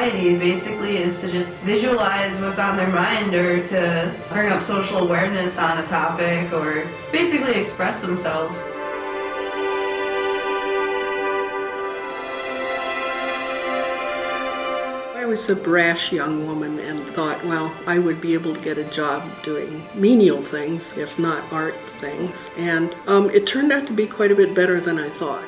society basically is to just visualize what's on their mind or to bring up social awareness on a topic or basically express themselves. I was a brash young woman and thought, well, I would be able to get a job doing menial things, if not art things. And it turned out to be quite a bit better than I thought.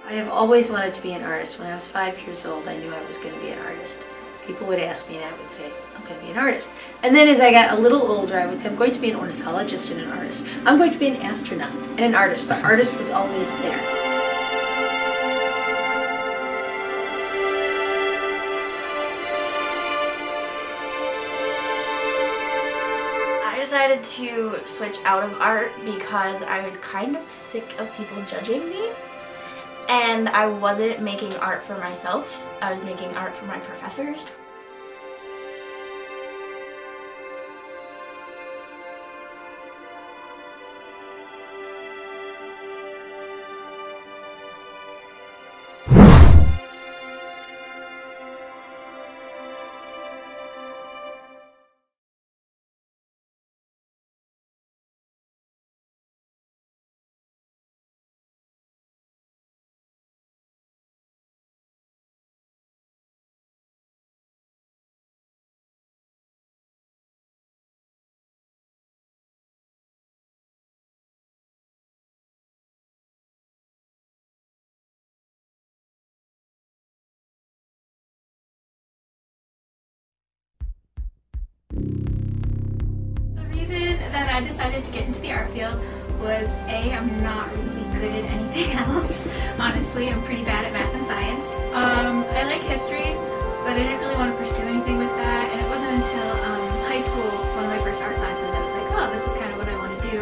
I have always wanted to be an artist. When I was 5 years old, I knew I was going to be an artist. People would ask me and I would say, I'm going to be an artist. And then as I got a little older, I would say, I'm going to be an ornithologist and an artist. I'm going to be an astronaut and an artist, but artist was always there. I decided to switch out of art because I was kind of sick of people judging me. And I wasn't making art for myself, I was making art for my professors. That I decided to get into the art field was I'm not really good at anything else. Honestly, I'm pretty bad at math and science. I like history, but I didn't really want to pursue anything with that, and it wasn't until high school, one of my first art classes, I was like, oh, this is kind of what I want to do,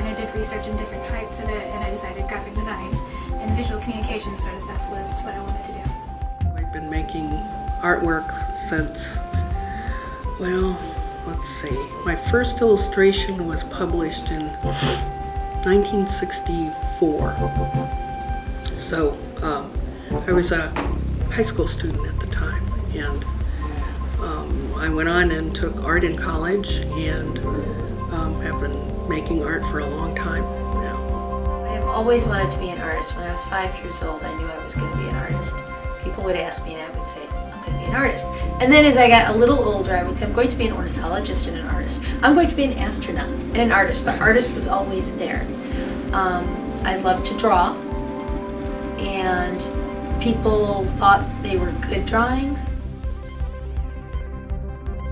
and I did research in different types of it, and I decided graphic design and visual communication sort of stuff was what I wanted to do. I've been making artwork since, well, let's see, my first illustration was published in 1964. So I was a high school student at the time, and I went on and took art in college and have been making art for a long time now. I have always wanted to be an artist. When I was 5 years old, I knew I was going to be an artist. People would ask me and I would say, I'm going to be an artist. And then as I got a little older, I would say, I'm going to be an ornithologist and an artist. I'm going to be an astronaut and an artist, but artist was always there. I loved to draw, and people thought they were good drawings.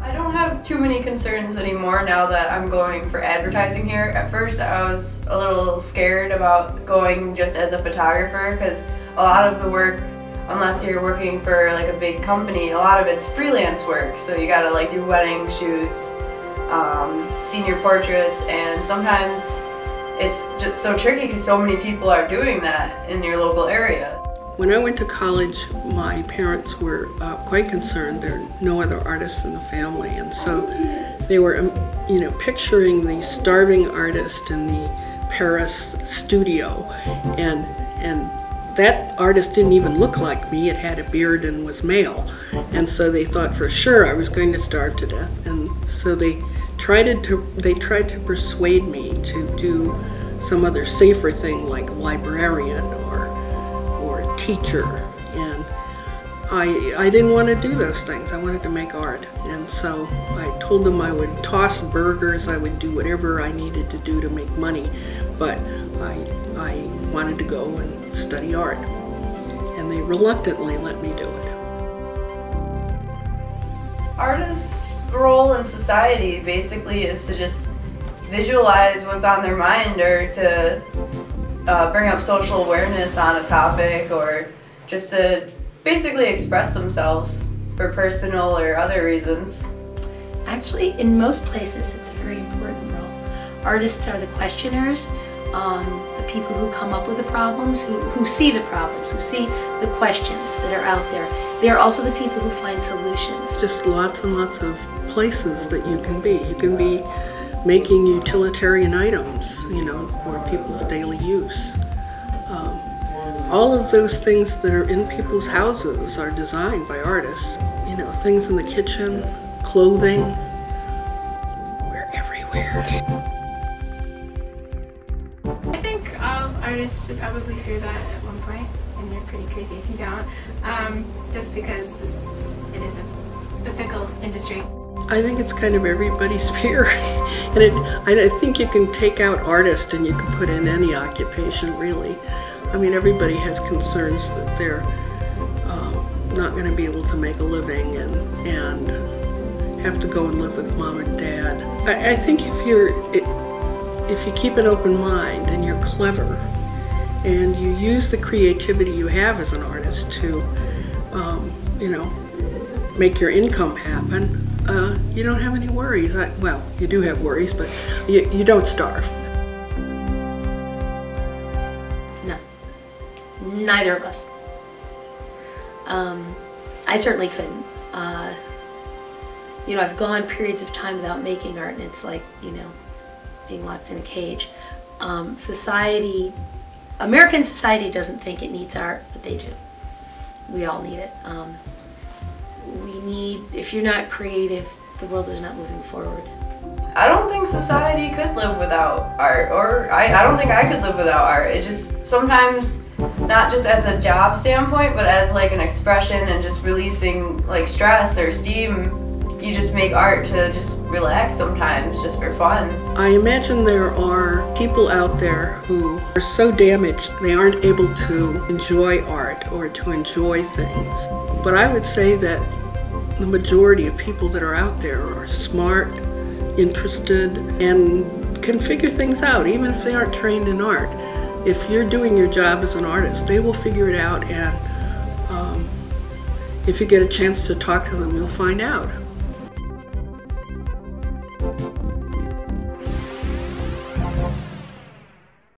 I don't have too many concerns anymore now that I'm going for advertising here. At first I was a little scared about going just as a photographer because a lot of the work, unless you're working for like a big company, a lot of it's freelance work. So you gotta like do wedding shoots, senior portraits, and sometimes it's just so tricky because so many people are doing that in your local area. When I went to college, my parents were quite concerned. There are no other artists in the family, and so they were, you know, picturing the starving artist in the Paris studio, and that artist didn't even look like me. It had a beard and was male, and so they thought for sure I was going to starve to death. And so they tried to persuade me to do some other safer thing like librarian or teacher, and I didn't want to do those things. I wanted to make art, and so I told them I would toss burgers, I would do whatever I needed to do to make money, but I wanted to go and study art, and they reluctantly let me do it. Artists' role in society basically is to just visualize what's on their mind or to bring up social awareness on a topic, or just to basically express themselves for personal or other reasons. Actually, in most places, it's a very important role. Artists are the questioners, the people who come up with the problems, who see the problems, who see the questions that are out there. They're also the people who find solutions. Just lots and lots of places that you can be. You can be making utilitarian items, you know, for people's daily use. All of those things that are in people's houses are designed by artists. You know, things in the kitchen, clothing, we're everywhere. I think all artists should probably fear that at one point, and you're pretty crazy if you don't, just because it is a difficult industry. I think it's kind of everybody's fear. And I think you can take out artist and you can put in any occupation, really. I mean, everybody has concerns that they're not going to be able to make a living and have to go and live with mom and dad. I think if you keep an open mind and you're clever and you use the creativity you have as an artist to, you know, make your income happen, you don't have any worries. Well, you do have worries, but you don't starve. No. Neither of us. I certainly couldn't. You know, I've gone periods of time without making art, and it's like, you know, being locked in a cage. American society doesn't think it needs art, but they do. We all need it. If you're not creative, the world is not moving forward. I don't think society could live without art, or I don't think I could live without art. It just sometimes, not just as a job standpoint, but as like an expression and just releasing like stress or steam. You just make art to just relax sometimes, just for fun. I imagine there are people out there who are so damaged they aren't able to enjoy art or to enjoy things. But I would say that the majority of people that are out there are smart, interested, and can figure things out, even if they aren't trained in art. If you're doing your job as an artist, they will figure it out, and if you get a chance to talk to them, you'll find out.